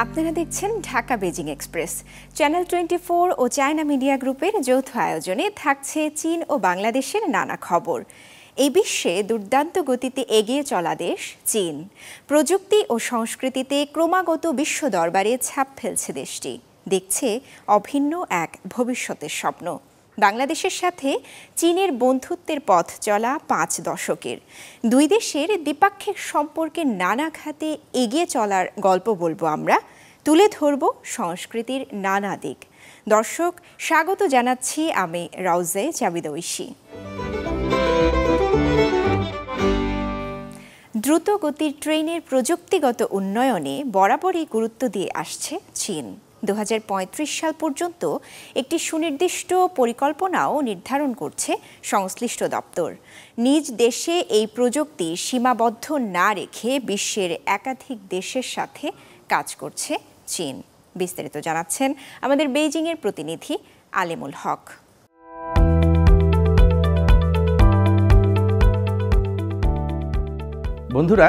আপনারা দেখছেন Dhaka Beijing express. Channel 24 ও China media গ্রুপের যৌথ আয়োজনে থাকছে চীন ও বাংলাদেশের নানা খবর। এই বিশ্বে দুর্দান্ত গতিতে এগিয়ে চলা দেশ চীন। প্রযুক্তি ও সংস্কৃতিতে ক্রমাগত বিশ্ব দরবারে ছাপ ফেলছে দেশটি। দেখছে অভিন্ন এক ভবিষ্যতের স্বপ্ন। বাংলাদেশের সাথে চীনের বন্ধুত্বের পথ চলা 5 দশকের। দুই দেশের দ্বিপাক্ষিক সম্পর্কের নানা খাতে এগিয়ে চলার গল্প বলবো আমরা, তুলে ধরব সংস্কৃতির নানা দিক। দর্শক, স্বাগত জানাচ্ছি আমি রাউজে জাবিদ ঐশী। দ্রুত গতির ট্রেনের প্রযুক্তিগত উন্নয়নে বরাবরই গুরুত্ব দিয়ে আসছে চীন। 2035 সাল পর্যন্ত একটি সুনির্দিষ্ট পরিকল্পনাও নির্ধারণ করছে সংশ্লিষ্ট দপ্তর। নিজ দেশে এই প্রযুক্তি সীমাবদ্ধ না রেখে বিশ্বের একাধিক দেশের সাথে কাজ করছে চীন। বিস্তারিত জানাচ্ছেন আমাদের বেইজিংয়ের প্রতিনিধি আলেমুল হক। বন্ধুরা,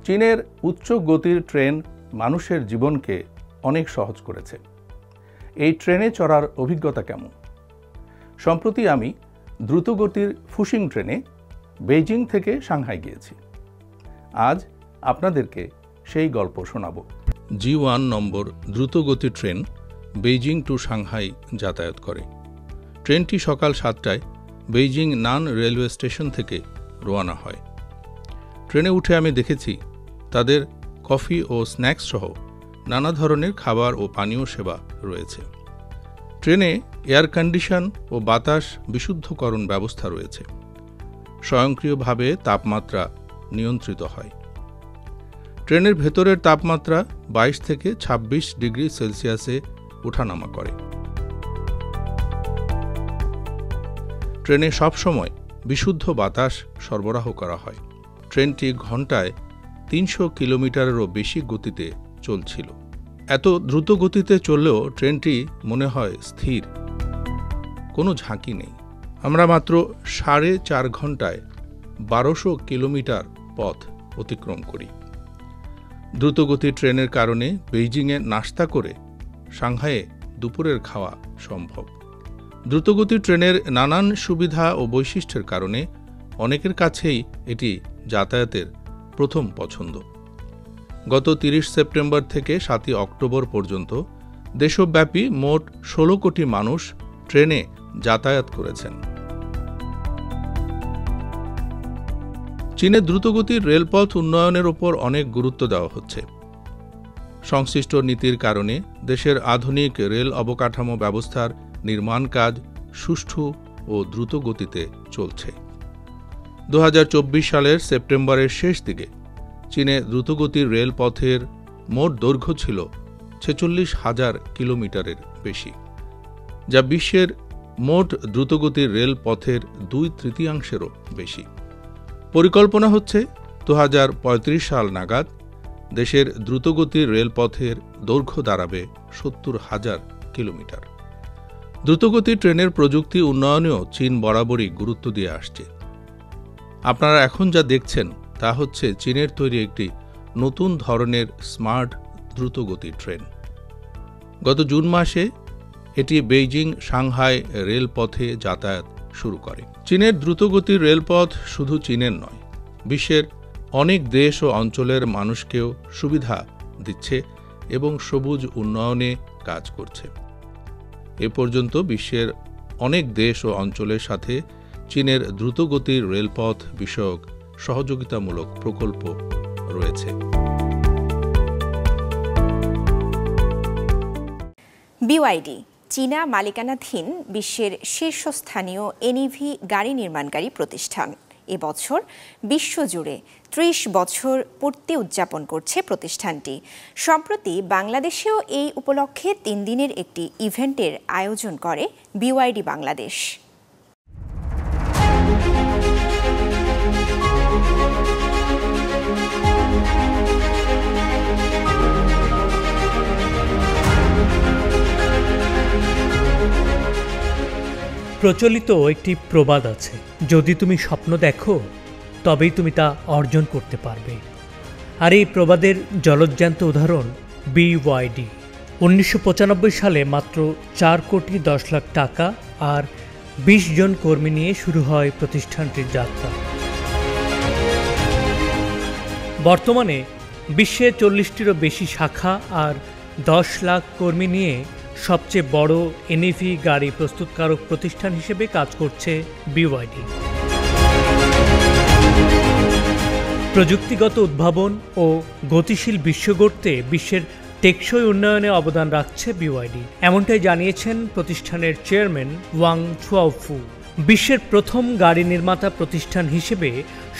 চীনের উচ্চ গতির ট্রেন মানুষের জীবনকে অনেক সহজ করেছে। এই ট্রেনে চড়ার অভিজ্ঞতা কেমন? সম্প্রতি আমি দ্রুতগতির ফুশিং ট্রেনে বেইজিং থেকে সাংহাই গিয়েছি। আজ আপনাদেরকে সেই গল্প শোনাব। G1 নম্বর দ্রুতগতি ট্রেন বেইজিং টু সাংহাই যাতায়াত করে। ট্রেনটি সকাল 7টায় বেইজিং নান রেলওয়ে স্টেশন থেকে রওনা হয়। ট্রেনে উঠে আমি দেখেছি তাদের কফি ও স্ন্যাক্স সহ নানা ধরনের খাবার ও পানীয় সেবা রয়েছে। ট্রেনে এয়ার কন্ডিশন ও বাতাস বিশুদ্ধকরণ ব্যবস্থা রয়েছে। স্বয়ংক্রিয়ভাবে তাপমাত্রা নিয়ন্ত্রিত হয়। ট্রেনের ভেতরের তাপমাত্রা 22 থেকে 26 ডিগ্রি সেলসিয়াসে ওঠানামা করে। ট্রেনে সবসময় বিশুদ্ধ বাতাস সরবরাহ করা হয়। ট্রেনটি ঘন্টায় 300 কিলোমিটারেরও বেশি গতিতে চলছিল। এত দ্রুত গতিতে চললেও ট্রেনটি মনে হয় স্থির, কোনো ঝাঁকি নেই। আমরা মাত্র 4.5 ঘন্টায় 1200 কিলোমিটার পথ অতিক্রম করি। দ্রুতগতি ট্রেনের কারণে বেইজিংয়ে নাস্তা করে সাংহাইয়ে দুপুরের খাওয়া সম্ভব। দ্রুতগতি ট্রেনের নানান সুবিধা ও বৈশিষ্ট্যের কারণে অনেকের কাছেই এটি যাতায়াতের প্রথম পছন্দ। গত 30 সেপ্টেম্বর থেকে 7 অক্টোবর পর্যন্ত দেশব্যাপী মোট 16 কোটি মানুষ ট্রেনে যাতায়াত করেছেন। চীনের দ্রুতগতির রেলপথ উন্নয়নের ওপর অনেক গুরুত্ব দেওয়া হচ্ছে। সংশ্লিষ্ট নীতির কারণে দেশের আধুনিক রেল অবকাঠামো ব্যবস্থার নির্মাণ কাজ সুষ্ঠু ও দ্রুত গতিতে চলছে। 2024 সালের সেপ্টেম্বরের শেষ দিকে চীনে দ্রুতগতির রেলপথের মোট দৈর্ঘ্য ছিল 46,000 কিলোমিটারের বেশি, যা বিশ্বের মোট দ্রুতগতির রেলপথের 2/3 বেশি। পরিকল্পনা হচ্ছে 2035 সাল নাগাদ দেশের দ্রুতগতির রেলপথের দৈর্ঘ্য দাঁড়াবে 70,000 কিলোমিটার। দ্রুতগতির ট্রেনের প্রযুক্তি উন্নয়নেও চীন বরাবরই গুরুত্ব দিয়ে আসছে। আপনারা এখন যা দেখছেন তা হচ্ছে চীনের তৈরি একটি নতুন ধরনের স্মার্ট দ্রুতগতি ট্রেন। গত জুন মাসে এটি বেইজিং সাংহাই রেলপথে যাতায়াত শুরু করে। চীনের দ্রুতগতির রেলপথ শুধু চীনের নয়, বিশ্বের অনেক দেশ ও অঞ্চলের মানুষকেও সুবিধা দিচ্ছে এবং সবুজ উন্নয়নে কাজ করছে। এ পর্যন্ত বিশ্বের অনেক দেশ ও অঞ্চলের সাথে চীনের দ্রুতগতির রেলপথ বিষয়ক সহযোগিতামূলক প্রকল্প রয়েছে। বিওয়াইডি চীনা মালিকানাধীন বিশ্বের শীর্ষস্থানীয় এনইভি গাড়ি নির্মাণকারী প্রতিষ্ঠান। এবছর বিশ্বজুড়ে 30 বছর পূর্তি উদযাপন করছে প্রতিষ্ঠানটি। সম্প্রতি বাংলাদেশেও এই উপলক্ষে 3 দিনের একটি ইভেন্টের আয়োজন করে বিওয়াইডি বাংলাদেশ। প্রচলিত একটি প্রবাদ আছে, যদি তুমি স্বপ্ন দেখো তবেই তুমি তা অর্জন করতে পারবে। আর এই প্রবাদের জলজ্যান্ত উদাহরণ BYD। 1995 সালে মাত্র 4 কোটি 10 লাখ টাকা আর 20 জন কর্মী নিয়ে শুরু হয় প্রতিষ্ঠানটির যাত্রা। বর্তমানে বিশ্বে 40টিরও বেশি শাখা আর 10 লাখ কর্মী নিয়ে সবচেয়ে বড় NEV গাড়ি প্রস্তুতকারক প্রতিষ্ঠান হিসেবে কাজ করছে BYD। প্রযুক্তিগত উদ্ভাবন ও গতিশীল বিশ্ব গড়তে বিশ্বের টেকসই উন্নয়নে অবদান রাখছে BYD, এমনটাই জানিয়েছেন প্রতিষ্ঠানের চেয়ারম্যান ওয়াং চুয়াওফু। বিশ্বের প্রথম গাড়ি নির্মাতা প্রতিষ্ঠান হিসেবে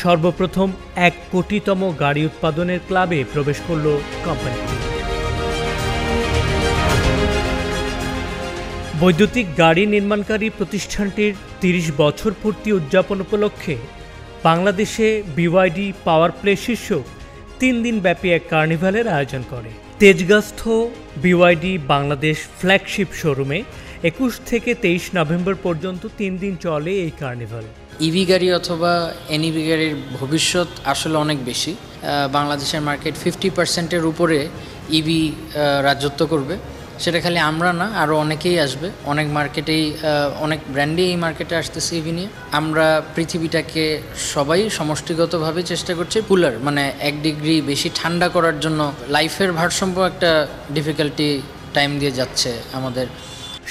সর্বপ্রথম 1 কোটিতম গাড়ি উৎপাদনের ক্লাবে প্রবেশ করল কোম্পানিটি। বৈদ্যুতিক গাড়ি নির্মাণকারী প্রতিষ্ঠানটির 30 বছর পূর্তি উদযাপন উপলক্ষে বাংলাদেশে BYD পাওয়ার প্লে শীর্ষক 3 দিন ব্যাপী এক কার্নিভালের আয়োজন করে। তেজগাঁস্থ BYD বাংলাদেশ ফ্ল্যাগশিপ শোরুমে 21 থেকে 23 নভেম্বর পর্যন্ত 3 দিন চলে এই কার্নিভাল। ইভি গাড়ি অথবা NEV গাড়ির ভবিষ্যৎ আসলে অনেক বেশি। বাংলাদেশের মার্কেট 50%-এর উপরে ইভি রাজত্ব করবে। সেটা খালি আমরা না, আরও অনেকেই আসবে। অনেক মার্কেটেই অনেক ব্র্যান্ডেই এই মার্কেটে আসতেছে ইভি নিয়ে। আমরা পৃথিবীটাকে সবাই সমষ্টিগতভাবে চেষ্টা করছি কুলার, মানে 1 ডিগ্রি বেশি ঠান্ডা করার জন্য। লাইফের ভারসাম্য একটা ডিফিকাল্টি টাইম দিয়ে যাচ্ছে আমাদের।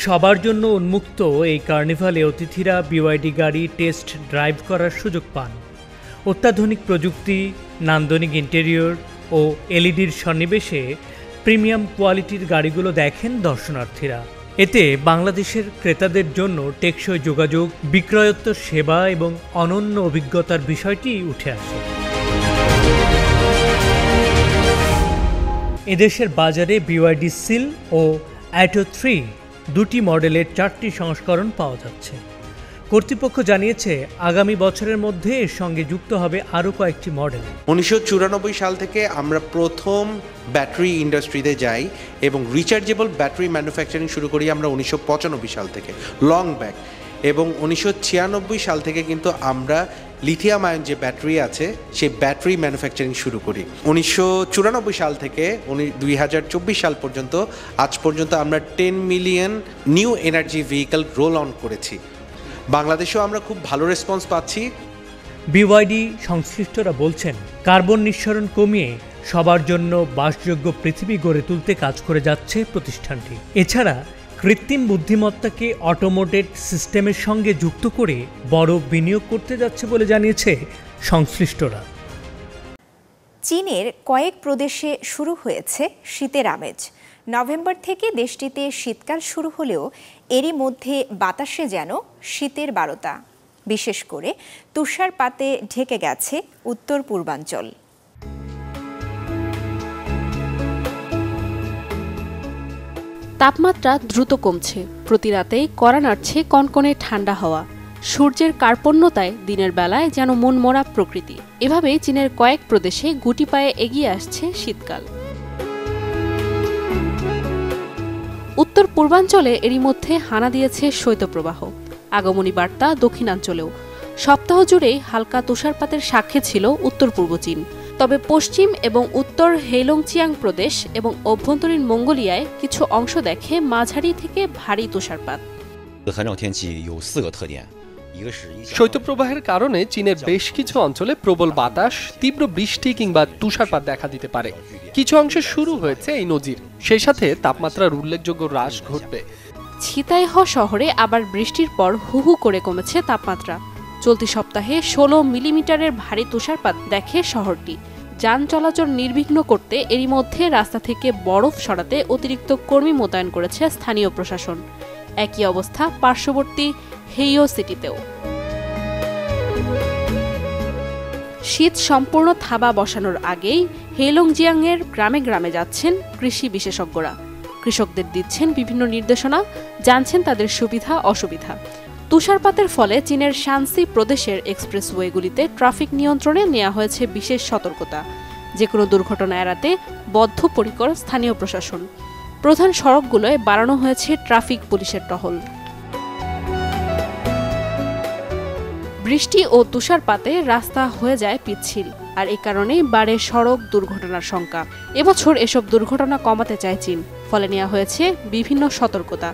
সবার জন্য উন্মুক্ত এই কার্নিভালে অতিথিরা BYD গাড়ি টেস্ট ড্রাইভ করার সুযোগ পান। অত্যাধুনিক প্রযুক্তি, নান্দনিক ইন্টেরিয়র ও LED-র সন্নিবেশে প্রিমিয়াম কোয়ালিটির গাড়িগুলো দেখেন দর্শনার্থীরা। এতে বাংলাদেশের ক্রেতাদের জন্য টেকসই যোগাযোগ, বিক্রয়োত্তর সেবা এবং অনন্য অভিজ্ঞতার বিষয়টি উঠে আসে। এদেশের বাজারে BYD সিল ও অ্যাটো 3 দুটি মডেলের 4টি সংস্করণ পাওয়া যাচ্ছে। কর্তৃপক্ষ জানিয়েছে আগামী বছরের মধ্যে এর সঙ্গে যুক্ত হবে আরও কয়েকটি মডেল। 1994 সাল থেকে আমরা প্রথম ব্যাটারি ইন্ডাস্ট্রিতে যাই এবং রিচার্জেবল ব্যাটারি ম্যানুফ্যাকচারিং শুরু করি আমরা 1995 সাল থেকে, লং ব্যাক। এবং 1996 সাল থেকে কিন্তু আমরা লিথিয়াম আয়ন যে ব্যাটারি আছে সেই ব্যাটারি ম্যানুফ্যাকচারিং শুরু করি। 1994 সাল থেকে 2024 সাল পর্যন্ত আজ পর্যন্ত আমরা 10 million new energy vehicle roll on করেছি। বাংলাদেশেও আমরা খুব ভালো রেসপন্স পাচ্ছি। BYD সংশ্লিষ্টরা বলছেন কার্বন নিঃসরণ কমিয়ে সবার জন্য বাসযোগ্য পৃথিবী গড়ে তুলতে কাজ করে যাচ্ছে প্রতিষ্ঠানটি। এছাড়া কৃত্রিম বুদ্ধিমত্তাকে অটোমেটেড সিস্টেমের সঙ্গে যুক্ত করে বড় বিনিয়োগ করতে যাচ্ছে বলে জানিয়েছে সংশ্লিষ্টরা। চীনের কয়েক প্রদেশে শুরু হয়েছে শীতের আমেজ। নভেম্বর থেকে দেশটিতে শীতকাল শুরু হলেও এরই মধ্যে বাতাসে যেন শীতের বারতা, বিশেষ করে তুষারপাতে ঢেকে গেছে উত্তর পূর্বাঞ্চল। তাপমাত্রা দ্রুত কমছে, প্রতি রাতেই কড়া নাড়ছে কনকনে ঠান্ডা হাওয়া। সূর্যের কার্পণ্যতায় দিনের বেলায় যেন মনমরা প্রকৃতি। এভাবে চীনের কয়েক প্রদেশে গুটি পায়ে এগিয়ে আসছে শীতকাল। উত্তর পূর্বাঞ্চলে এরই মধ্যে হানা দিয়েছে শৈত্যপ্রবাহ। আগমনী বার্তা দক্ষিণাঞ্চলেও। সপ্তাহ জুড়েই হালকা তুষারপাতের সাক্ষী ছিল উত্তর পূর্ব চীন। তবে পশ্চিম এবং উত্তর হেইলংচিয়াং প্রদেশ এবং অভ্যন্তরীণ মঙ্গোলিয়ায় কিছু অংশ দেখে মাঝারি থেকে ভারী তুষারপাত। শৈত্যপ্রবাহের কারণে চীনের বেশ কিছু অঞ্চলে প্রবল বাতাস, তীব্র বৃষ্টি কিংবা তুষারপাত দেখা দিতে পারে। কিছু অংশে শুরু হয়েছে এই নজির। সেই সাথে তাপমাত্রার উল্লেখযোগ্য হ্রাস ঘটবে। ছিতাইহ শহরে আবার বৃষ্টির পর হু হু করে কমেছে তাপমাত্রা। চলতি সপ্তাহে 16 মিলিমিটারের ভারী তুষারপাত দেখে শহরটি। যান চলাচল নির্বিঘ্ন করতে এরই মধ্যে রাস্তা থেকে বরফ সরাতে অতিরিক্ত কর্মী মোতায়েন করেছে স্থানীয় প্রশাসন। একই অবস্থা পার্শ্ববর্তী হেইও সিটিতেও। শীত সম্পূর্ণ থাবা বসানোর আগেই হেইলংজিয়াংয়ের গ্রামে গ্রামে যাচ্ছেন কৃষি বিশেষজ্ঞরা। কৃষকদের দিচ্ছেন বিভিন্ন নির্দেশনা, জানছেন তাদের সুবিধা অসুবিধা। তুষারপাতের ফলে চীনের শানসি প্রদেশের এক্সপ্রেসওয়েগুলিতে ট্রাফিক নিয়ন্ত্রণে নেওয়া হয়েছে বিশেষ সতর্কতা। যে কোনো দুর্ঘটনা এড়াতে বদ্ধপরিকর স্থানীয় প্রশাসন। প্রধান সড়কগুলোয় বাড়ানো হয়েছে ট্রাফিক পুলিশের টহল। বৃষ্টি ও তুষারপাতে রাস্তা হয়ে যায় পিচ্ছিল। আর এ কারণেই বাড়ে সড়ক দুর্ঘটনার সংখ্যা। এবছর এসব দুর্ঘটনা কমাতে চায় চীন, ফলে নেওয়া হয়েছে বিভিন্ন সতর্কতা।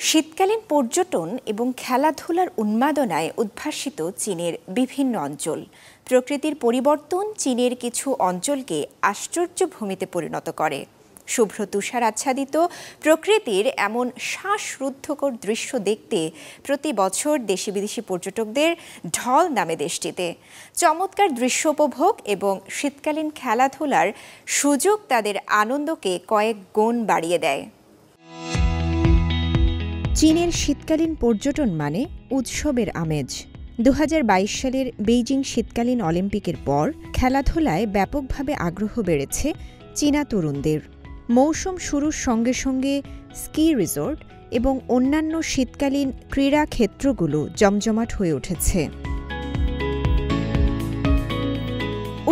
শীতকালীন পর্যটন এবং খেলাধুলার উন্মাদনায় উদ্ভাসিত চীনের বিভিন্ন অঞ্চল। প্রকৃতির পরিবর্তন চীনের কিছু অঞ্চলকে আশ্চর্য ভূমিতে পরিণত করে। শুভ্র তুষার আচ্ছাদিত প্রকৃতির এমন শ্বাসরুদ্ধকর দৃশ্য দেখতে প্রতি বছর দেশি বিদেশি পর্যটকদের ঢল নামে দেশটিতে। চমৎকার দৃশ্য উপভোগ এবং শীতকালীন খেলাধুলার সুযোগ তাদের আনন্দকে কয়েক গুণ বাড়িয়ে দেয়। চীনের শীতকালীন পর্যটন মানে উৎসবের আমেজ। 2022 সালের বেইজিং শীতকালীন অলিম্পিকের পর খেলাধুলায় ব্যাপকভাবে আগ্রহ বেড়েছে চীনা তরুণদের। মৌসুম শুরুর সঙ্গে সঙ্গে স্কি রিসোর্ট এবং অন্যান্য শীতকালীন ক্রীড়া ক্ষেত্রগুলো জমজমাট হয়ে উঠেছে।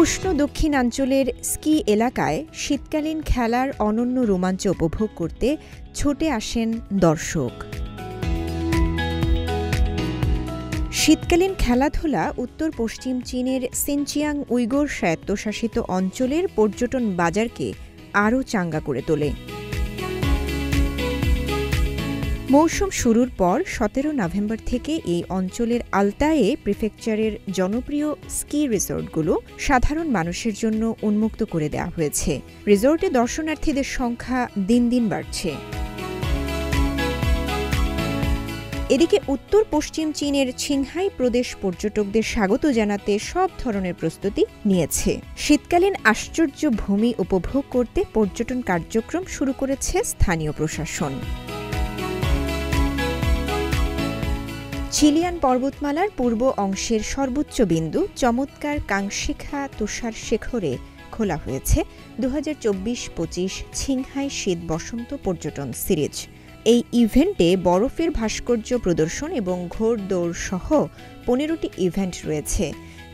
উষ্ণ দক্ষিণাঞ্চলের স্কি এলাকায় শীতকালীন খেলার অনন্য রোমাঞ্চ উপভোগ করতে ছুটে আসেন দর্শক। শীতকালীন খেলাধুলা উত্তর পশ্চিম চীনের সিনচিয়াং উইগর স্বায়ত্তশাসিত অঞ্চলের পর্যটন বাজারকে আরও চাঙ্গা করে তোলে। মৌসুম শুরুর পর 17 নভেম্বর থেকে এই অঞ্চলের আলতায়ে প্রিফেকচারের জনপ্রিয় স্কি রিসোর্টগুলো সাধারণ মানুষের জন্য উন্মুক্ত করে দেওয়া হয়েছে। রিসোর্টে দর্শনার্থীদের সংখ্যা দিন দিন বাড়ছে। এদিকে উত্তর পশ্চিম চীনের ছিংহাই প্রদেশ পর্যটকদের স্বাগত জানাতে সব ধরনের প্রস্তুতি নিয়েছে। শীতকালীন আশ্চর্য ভূমি উপভোগ করতে পর্যটন কার্যক্রম শুরু করেছে স্থানীয় প্রশাসন। চিলিয়ান পর্বতমালার পূর্ব অংশের সর্বোচ্চ বিন্দু চমৎকার কাংশিখা তুষার শিখরে খোলা হয়েছে 2024-25 ছিংহাই শীত বসন্ত পর্যটন সিরিজ। এই ইভেন্টে বরফের ভাস্কর্য প্রদর্শন এবং ঘোড়দৌড় সহ 15টি ইভেন্ট রয়েছে,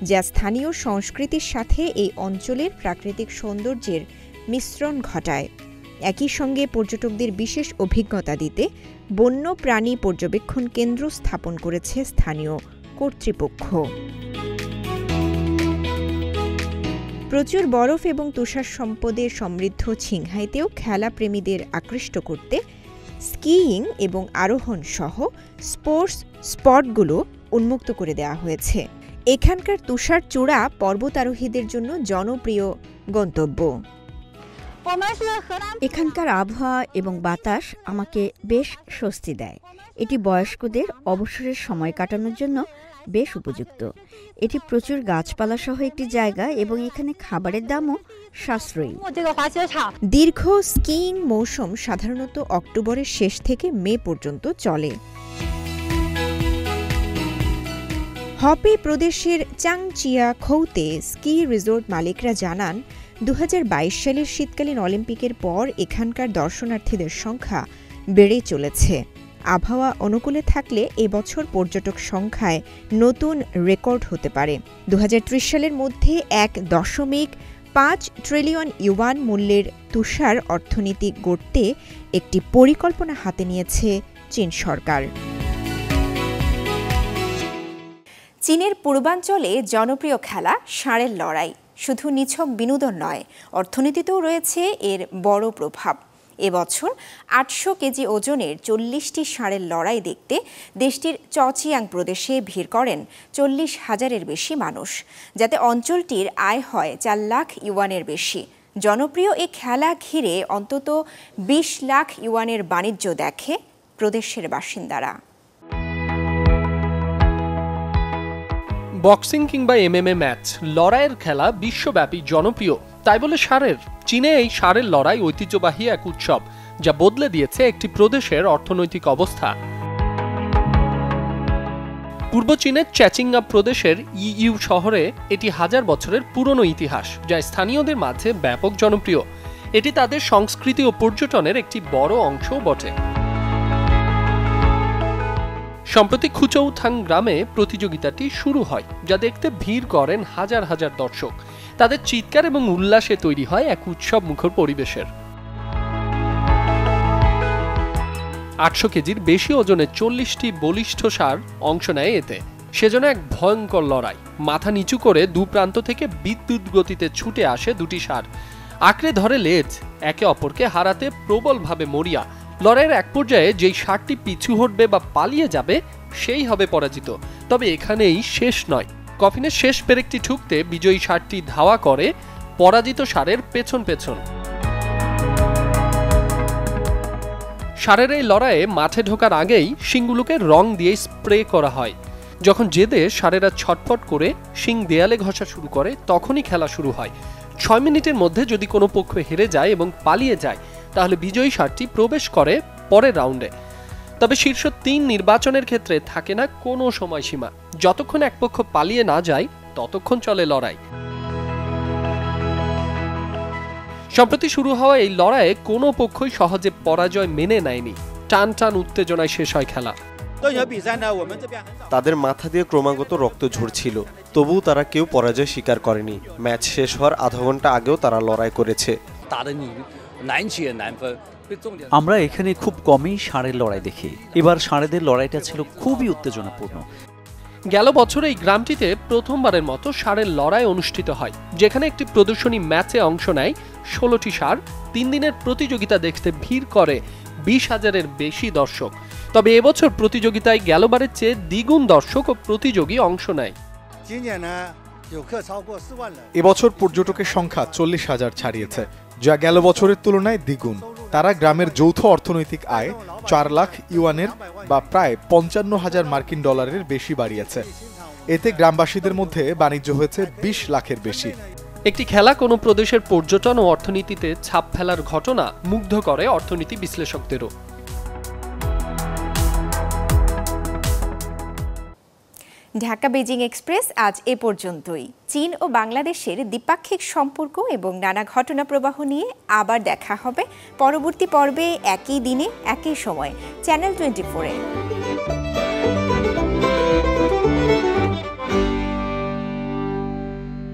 যা স্থানীয় সংস্কৃতির সাথে এই অঞ্চলের প্রাকৃতিক সৌন্দর্যের মিশ্রণ ঘটায়। একই সঙ্গে পর্যটকদের বিশেষ অভিজ্ঞতা দিতে বন্য প্রাণী পর্যবেক্ষণ কেন্দ্র স্থাপন করেছে স্থানীয় কর্তৃপক্ষ। প্রচুর বরফ এবং তুষার সম্পদে সমৃদ্ধ ছিংহাইতেও খেলাপ্রেমীদের আকৃষ্ট করতে স্কিইং এবং আরোহণ সহ স্পোর্টস স্পটগুলো উন্মুক্ত করে দেওয়া হয়েছে। এখানকার তুষার চূড়া পর্বতারোহীদের জন্য জনপ্রিয় গন্তব্য। এখানকার আবহাওয়া এবং বাতাস আমাকে বেশ স্বস্তি দেয়। এটি বয়স্কদের অবসরের সময় কাটানোর জন্য বেশ উপযুক্ত। এটি প্রচুর গাছপালা সহ একটি জায়গা এবং এখানে খাবারের দামও সাশ্রয়ী। দীর্ঘ স্কিইং মৌসুম সাধারণত অক্টোবরের শেষ থেকে মে পর্যন্ত চলে। হপে প্রদেশের চাংচিয়া খৌতে স্কি রিসোর্ট মালিকরা জানান 2022 সালের শীতকালীন অলিম্পিকের পর এখানকার দর্শনার্থীদের সংখ্যা বেড়ে চলেছে। আবহাওয়া অনুকূলে থাকলে এবছর পর্যটক সংখ্যায় নতুন রেকর্ড হতে পারে। 2030 সালের মধ্যে 1.5 ট্রিলিয়ন ইউয়ান মূল্যের তুষার অর্থনীতি গড়তে একটি পরিকল্পনা হাতে নিয়েছে চীন সরকার। চীনের পূর্বাঞ্চলে জনপ্রিয় খেলা ষাঁড়ের লড়াই শুধু নিছক বিনোদন নয়, অর্থনীতিতেও রয়েছে এর বড় প্রভাব। এবছর 800 কেজি ওজনের 40টি ষাঁড়ের লড়াই দেখতে দেশটির চচিয়াং প্রদেশে ভিড় করেন 40,000-এর বেশি মানুষ, যাতে অঞ্চলটির আয় হয় 4 লাখ ইউয়ানের বেশি। জনপ্রিয় এই খেলা ঘিরে অন্তত 20 লাখ ইউয়ানের বাণিজ্য দেখে প্রদেশের বাসিন্দারা। বক্সিং কিংবা MMA ম্যাচ, লড়াইয়ের খেলা বিশ্বব্যাপী জনপ্রিয়। তাই বলে চীনে এই ষাঁড়ের লড়াই ঐতিহ্যবাহী এক উৎসব, যা বদলে দিয়েছে একটি প্রদেশের অর্থনৈতিক অবস্থা। পূর্ব চীনের চ্যাচিংগা প্রদেশের ইইউ শহরে এটি 1000 বছরের পুরনো ইতিহাস, যা স্থানীয়দের মাঝে ব্যাপক জনপ্রিয়। এটি তাদের সংস্কৃতি ও পর্যটনের একটি বড় অংশও বটে। সম্প্রতি খুচৌথাং গ্রামে প্রতিযোগিতাটি শুরু হয়, যা দেখতে ভিড় করেন হাজার হাজার দর্শক। তাদের চিৎকার এবং উল্লাসে তৈরি হয় এক উৎসব মুখর পরিবেশের। 800 কেজির বেশি ওজনের 40টি বলিষ্ঠ ষাঁড় অংশ নেয় এতে। সেজন্য এক ভয়ঙ্কর লড়াই। মাথা নিচু করে দু প্রান্ত থেকে বিদ্যুৎ গতিতে ছুটে আসে দুটি ষাঁড়, আঁকড়ে ধরে লেজ, একে অপরকে হারাতে প্রবলভাবে মরিয়া। লড়াইয়ের এক পর্যায়ে যেই ষাঁড়টি পিছু হটবে বা পালিয়ে যাবে সেই হবে পরাজিত। তবে এখানেই শেষ নয়। কফিনের শেষ পেরেকটি ঠুকতে বিজয়ী ষাঁড়টি ধাওয়া করে পরাজিত ষাঁড়ের পেছন পেছন। ষাঁড়ের এই লড়াইয়ে মাঠে ঢোকার আগেই শিংগুলোকে রং দিয়ে স্প্রে করা হয়। যখন জেদে ষাঁড়েরা ছটফট করে শিং দেয়ালে ঘষা শুরু করে তখনই খেলা শুরু হয়। 6 মিনিটের মধ্যে যদি কোনো পক্ষ হেরে যায় এবং পালিয়ে যায় তাহলে বিজয়ী ষাঁড়টি প্রবেশ করে পরের রাউন্ডে। তবে শীর্ষ 3 নির্বাচনের ক্ষেত্রে থাকে না কোনো সময়সীমা। যতক্ষণ এক পক্ষ পালিয়ে না যায় ততক্ষণ চলে লড়াই। সম্প্রতি শুরু হওয়া এই লড়াইয়ে কোনো পক্ষই সহজে পরাজয় মেনে নেয়নি। টান টান উত্তেজনায় শেষ হয় খেলা। তাদের মাথা দিয়ে ক্রমাগত রক্ত ঝরছিল, তবুও তারা কেউ পরাজয় স্বীকার করেনি। ম্যাচ শেষ হওয়ার আধা ঘন্টা আগেও তারা লড়াই করেছে। আমরা এখানে খুব কমই ষাঁড়ের লড়াই দেখি। এবার ষাঁড়েদের লড়াইটা ছিল খুবই উত্তেজনাপূর্ণ। গেল বছর এই গ্রামটিতে প্রথমবারের মতো ষাঁড়ের লড়াই অনুষ্ঠিত হয়, যেখানে একটি প্রদর্শনী ম্যাচে অংশ নেয় 16টি ষাঁড়। 3 দিনের প্রতিযোগিতা দেখতে ভিড় করে 20,000-এর বেশি দর্শক। তবে এবছর প্রতিযোগিতায় গেলবারের চেয়ে দ্বিগুণ দর্শক ও প্রতিযোগী অংশ নেয়। এবছর পর্যটকের সংখ্যা 40,000 ছাড়িয়েছে, যা গেল বছরের তুলনায় দ্বিগুণ। তারা গ্রামের যৌথ অর্থনৈতিক আয় 4 লাখ ইউয়ানের বা প্রায় 55,000 মার্কিন ডলারের বেশি বাড়িয়েছে। এতে গ্রামবাসীদের মধ্যে বাণিজ্য হয়েছে 20 লাখের বেশি। একটি খেলা কোনো প্রদেশের পর্যটন ও অর্থনীতিতে ছাপ ফেলার ঘটনা মুগ্ধ করে অর্থনীতি বিশ্লেষকদেরও। ঢাকা বেজিং এক্সপ্রেস আজ এ পর্যন্তই। চীন ও বাংলাদেশের দ্বিপাক্ষিক সম্পর্ক এবং নানা ঘটনা প্রবাহ নিয়ে আবার দেখা হবে পরবর্তী পর্বে, একই দিনে একই সময় চ্যানেল 24-এ।